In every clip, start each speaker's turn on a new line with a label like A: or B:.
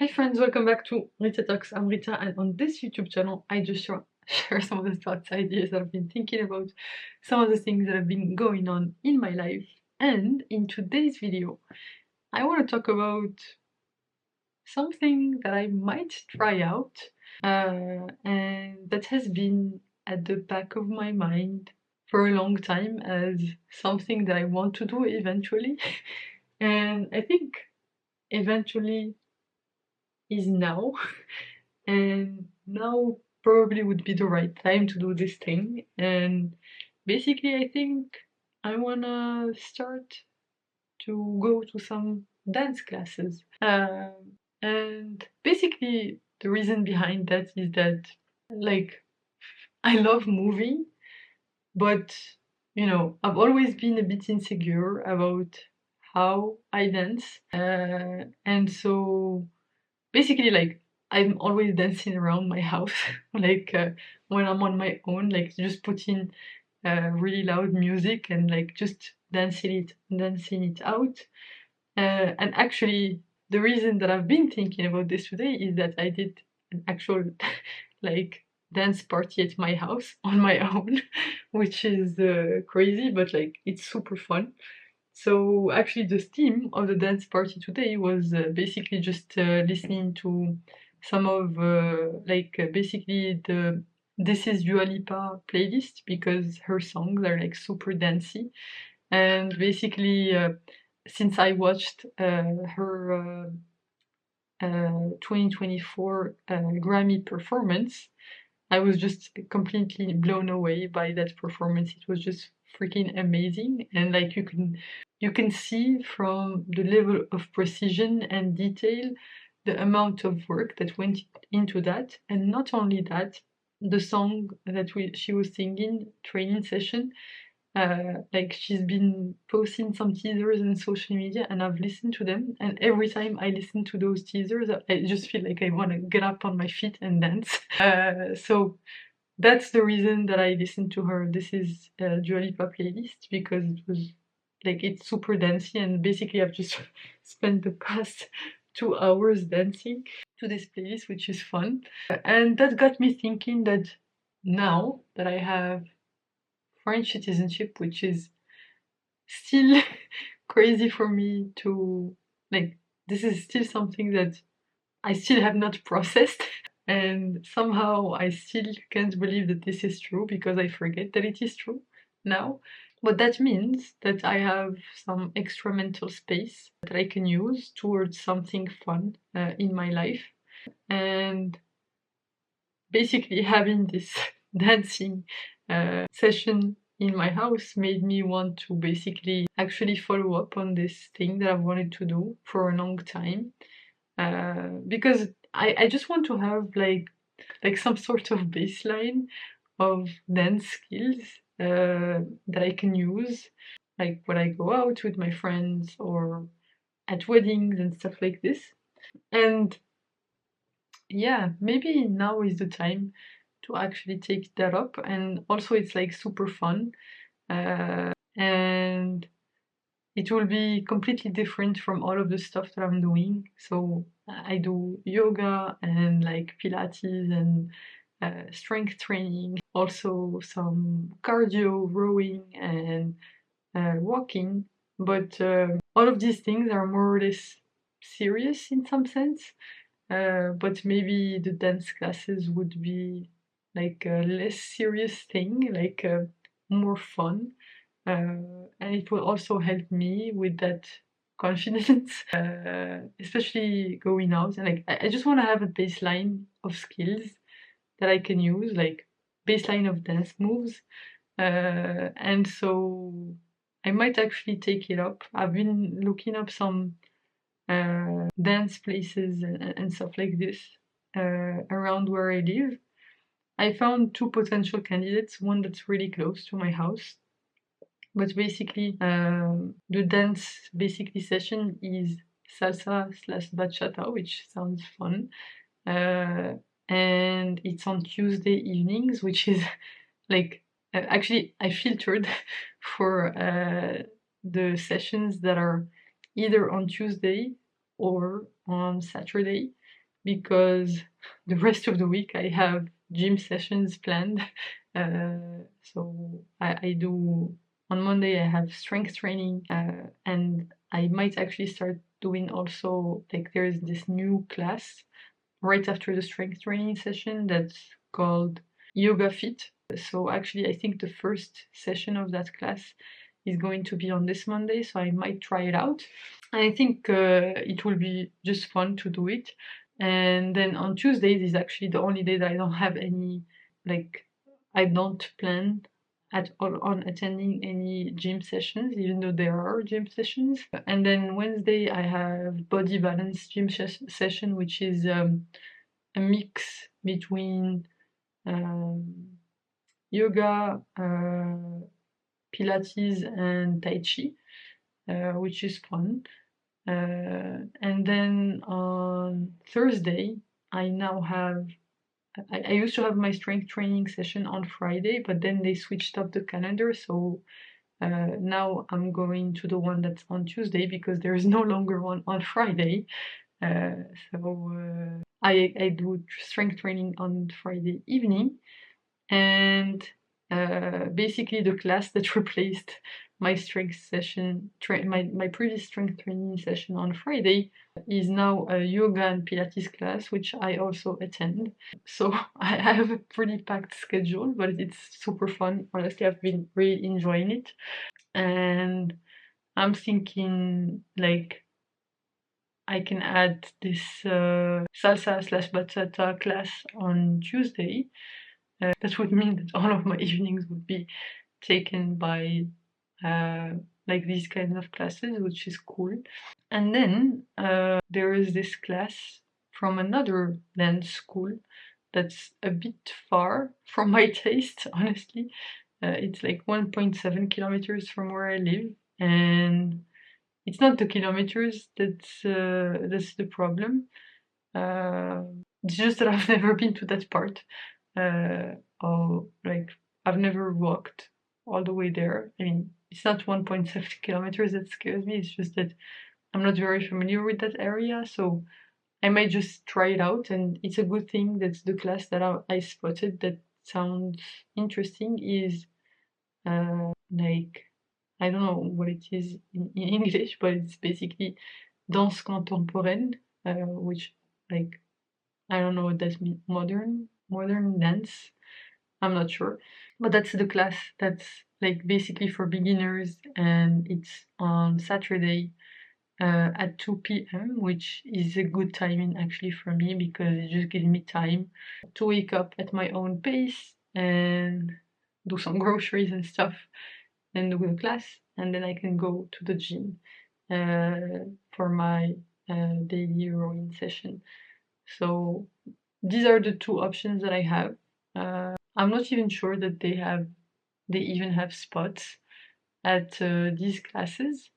A: Hey friends, welcome back to Rita Talks. I'm Rita, and on this YouTube channel, I just share some of the thoughts, ideas that I've been thinking about, some of the things that have been going on in my life. And in today's video, I want to talk about something that I might try out, and that has been at the back of my mind for a long time as something that I want to do eventually. And I think eventually is now. And now probably would be the right time to do this thing. And basically, I think I wanna start to go to some dance classes. And basically, the reason behind that is that, like, I love moving, but I've always been a bit insecure about how I dance. And so basically, like, I'm always dancing around my house, like when I'm on my own, like just putting really loud music and like just dancing it out. And actually, the reason that I've been thinking about this today is that I did an actual like dance party at my house on my own, which is crazy, but like it's super fun. So actually, the theme of the dance party today was basically just listening to some of basically the This Is Dua Lipa playlist, because her songs are like super dancey. And basically, since I watched her 2024 Grammy performance, I was just completely blown away by that performance. It was just freaking amazing, and like you can see from the level of precision and detail the amount of work that went into that. And not only that, the song that she was singing, Training Session, like she's been posting some teasers on social media, and I've listened to them, and every time I listen to those teasers, I just feel like I want to get up on my feet and dance. So that's the reason that I listened to her This Is Dua Lipa playlist, because it was like it's super dancey, and basically I've just spent the past 2 hours dancing to this playlist, which is fun. And that got me thinking that now that I have French citizenship, which is still crazy for me to, like, this is still something that I still have not processed. And somehow I still can't believe that this is true, because I forget that it is true now. But that means that I have some extra mental space that I can use towards something fun in my life. And basically, having this dancing session in my house made me want to basically actually follow up on this thing that I've wanted to do for a long time. Because I just want to have like some sort of baseline of dance skills that I can use, like when I go out with my friends or at weddings and stuff like this. And yeah, maybe now is the time to actually take that up. And also, it's like super fun, and it will be completely different from all of the stuff that I'm doing. So I do yoga and like Pilates and strength training, also some cardio, rowing, and walking. But all of these things are more or less serious in some sense. But maybe the dance classes would be like a less serious thing, like more fun. And it will also help me with that confidence, especially going out. And like, I just want to have a baseline of skills that I can use, like baseline of dance moves. And so I might actually take it up. I've been looking up some dance places and stuff like this around where I live. I found two potential candidates, one that's really close to my house. But basically, the dance basically session is salsa slash bachata, which sounds fun. And it's on Tuesday evenings, which is like actually I filtered for the sessions that are either on Tuesday or on Saturday. because the rest of the week I have gym sessions planned. So I do on Monday I have strength training, and I might actually start doing also like there's this new class right after the strength training session that's called Yoga Fit. So actually, I think the first session of that class is going to be on this Monday, so I might try it out. And I think it will be just fun to do it. And then on Tuesdays is actually the only day that I don't have any, like, I don't plan at all on attending any gym sessions, even though there are gym sessions. And then Wednesday I have body balance gym session, which is a mix between um, yoga, Pilates, and Tai Chi, which is fun. And then on Thursday, I now have. I used to have my strength training session on Friday, but then they switched up the calendar, so now I'm going to the one that's on Tuesday because there is no longer one on Friday. Uh, so I do strength training on Friday evening, and basically the class that replaced my strength session, my previous strength training session on Friday, is now a yoga and Pilates class, which I also attend. So I have a pretty packed schedule, but it's super fun. Honestly, I've been really enjoying it, and I'm thinking like I can add this salsa slash bachata class on Tuesday. That would mean that all of my evenings would be taken by like these kinds of classes, which is cool. And then there is this class from another dance school that's a bit far from my taste, honestly. It's like 1.7 kilometers from where I live, and it's not the kilometers that's the problem. It's just that I've never been to that part. Or like I've never walked all the way there. I mean, it's not 1.7 kilometers that scares me. It's just that I'm not very familiar with that area, so I might just try it out. And it's a good thing that the class that I spotted that sounds interesting is like I don't know what it is in English, but it's basically danse contemporaine, which like I don't know what that means. Modern dance. I'm not sure, but that's the class that's like basically for beginners, and it's on Saturday at 2 p.m., which is a good timing actually for me because it just gives me time to wake up at my own pace and do some groceries and stuff and do the class, and then I can go to the gym for my daily rowing session. So these are the two options that I have. I'm not even sure that they even have spots at these classes.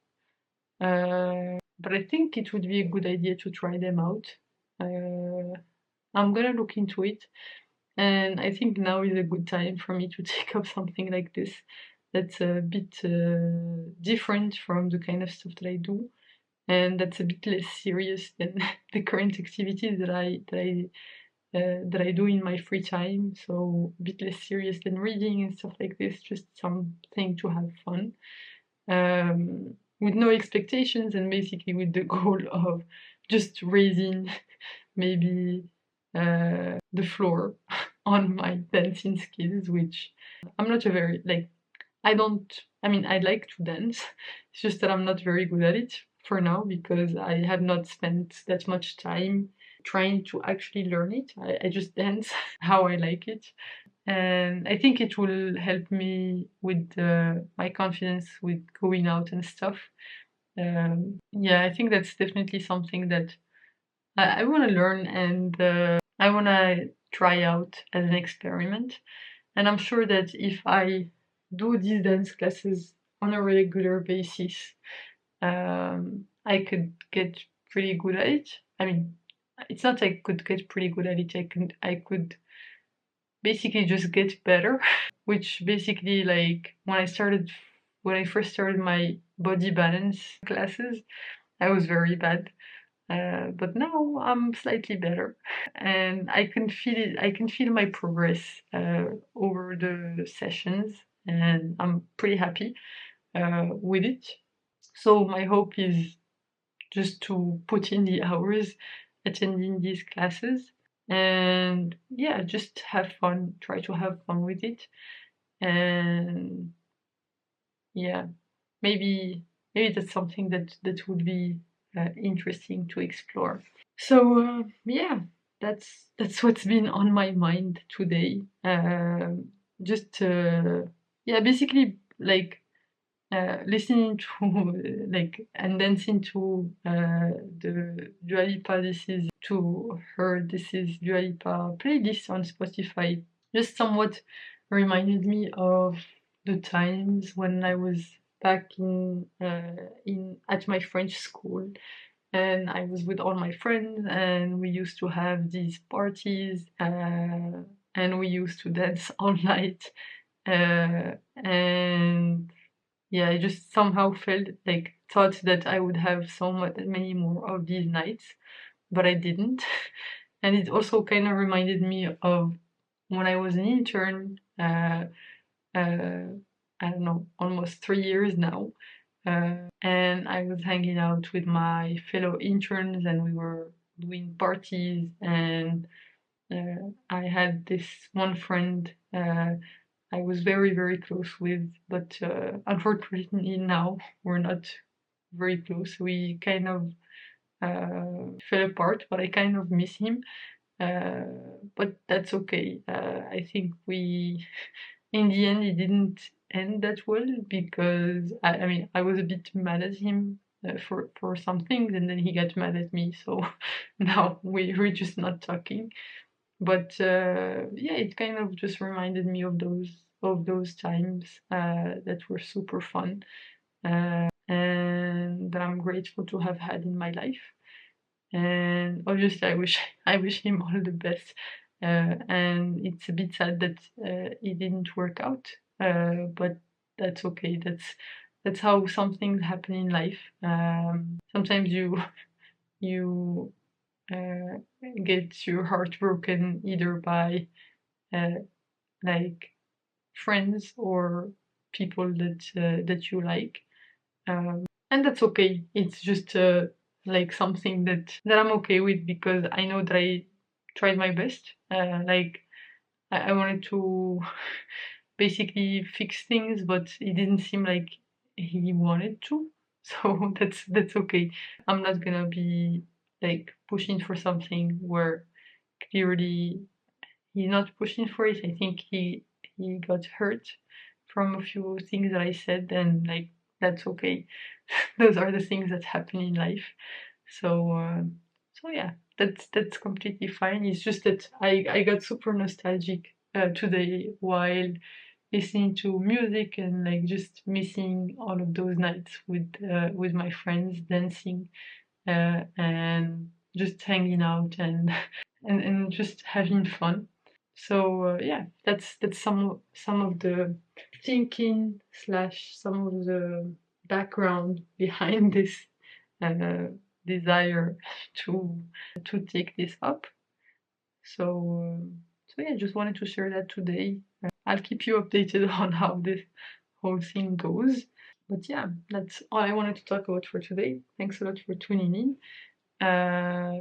A: But I think it would be a good idea to try them out. I'm gonna look into it, and I think now is a good time for me to take up something like this that's a bit different from the kind of stuff that I do, and that's a bit less serious than the current activities that I do in my free time. So a bit less serious than reading and stuff like this, just something to have fun. With no expectations and basically with the goal of just raising maybe the floor on my dancing skills, which I'm not a very like I mean I like to dance, it's just that I'm not very good at it for now because I have not spent that much time trying to actually learn it. I just dance how I like it, and I think it will help me with my confidence with going out and stuff. Yeah, I think that's definitely something that I want to learn, and I want to try out as an experiment. And I'm sure that if I do these dance classes on a regular basis, I could get pretty good at it. I mean, it's not I could get pretty good at it. I could basically just get better, which basically like when I first started my body balance classes, I was very bad. But now I'm slightly better, and I can feel it. I can feel my progress over the sessions, and I'm pretty happy with it. So my hope is just to put in the hours attending these classes, and yeah, just have fun, try to have fun with it. And yeah, maybe that's something that would be interesting to explore. So yeah, that's what's been on my mind today. Just yeah, basically like listening to like and dancing to the Dua Lipa This Is Dua Lipa playlist on Spotify just somewhat reminded me of the times when I was back in at my French school, and I was with all my friends, and we used to have these parties, and we used to dance all night, and yeah, I just somehow felt like thought that I would have many more of these nights, but I didn't. And it also kind of reminded me of when I was an intern. I don't know, almost 3 years now. And I was hanging out with my fellow interns, and we were doing parties. And I had this one friend I was very, very close with, but unfortunately now we're not very close. We kind of fell apart, but I kind of miss him. But that's okay. I think in the end, it didn't end that well because I mean, I was a bit mad at him for some things, and then he got mad at me. So now we're just not talking. But yeah, it kind of just reminded me of those times that were super fun and that I'm grateful to have had in my life. And obviously, I wish him all the best. And it's a bit sad that it didn't work out, but that's okay. That's how some things happen in life. Sometimes you uh, get your heart broken either by uh, like friends or people that you like, and that's okay. It's just like something that I'm okay with because I know that I tried my best. Like I wanted to basically fix things, but it didn't seem like he wanted to. So that's okay. I'm not gonna be like pushing for something where clearly he's not pushing for it. I think he got hurt from a few things that I said, and like that's okay. Those are the things that happen in life. So so yeah, that's completely fine. It's just that I got super nostalgic today while listening to music and like just missing all of those nights with my friends dancing and just hanging out and and just having fun. So yeah, that's some of the thinking slash some of the background behind this uh, desire to take this up. So so yeah, just wanted to share that today. I'll keep you updated on how this whole thing goes. But yeah, that's all I wanted to talk about for today. Thanks a lot for tuning in.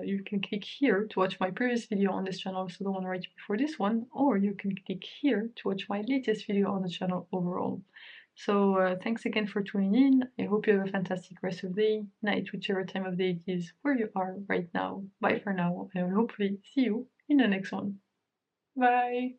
A: You can click here to watch my previous video on this channel, so the one right before this one, or you can click here to watch my latest video on the channel overall. So thanks again for tuning in. I hope you have a fantastic rest of the day, night, whichever time of day it is where you are right now. Bye for now, and I will hopefully see you in the next one. Bye!